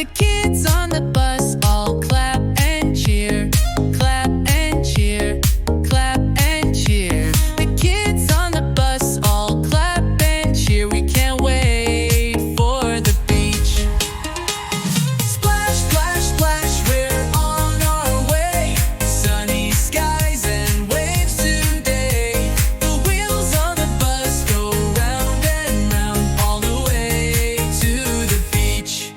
The kids on the bus all clap and cheer, clap and cheer, clap and cheer. The kids on the bus all clap and cheer. We can't wait for the beach. Splash, splash, splash, we're on our way. Sunny skies and waves today. The wheels on the bus go round and round all the way to the beach.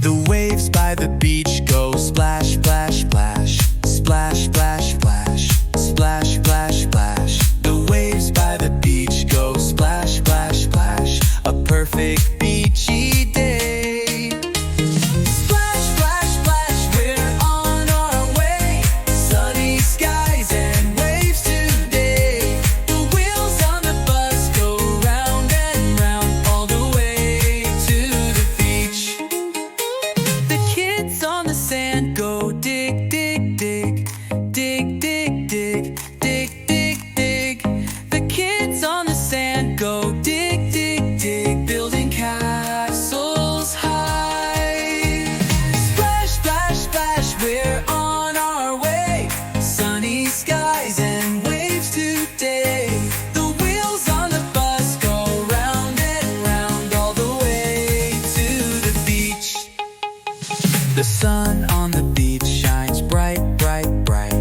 The waves by the beach go splash, splash, splash, splash, splash, splash, splash, splash, splash. The waves by the beach go splash, splash, splash. A perfect beachy day. Splash, splash, splash, we're on our way. Sunny skies and waves today. The wheels on the bus go round and round all the way to the beach. The kids on the sand go dig, dig, dig, dig, dig, dig, dig, dig, dig. The kids on the sand go dig, dig, dig, building castles high. Splash, splash, splash, we're on our way. Sunny skies and waves today. The wheels on the bus go round and round all the way to the beach. The sun on the beach shines bright, bright, bright,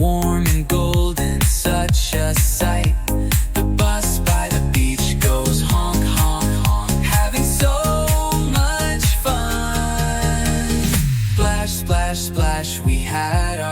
warm and golden, such a sight. The bus by the beach goes honk, honk, honk, having so much fun. Splash, splash, splash, we had our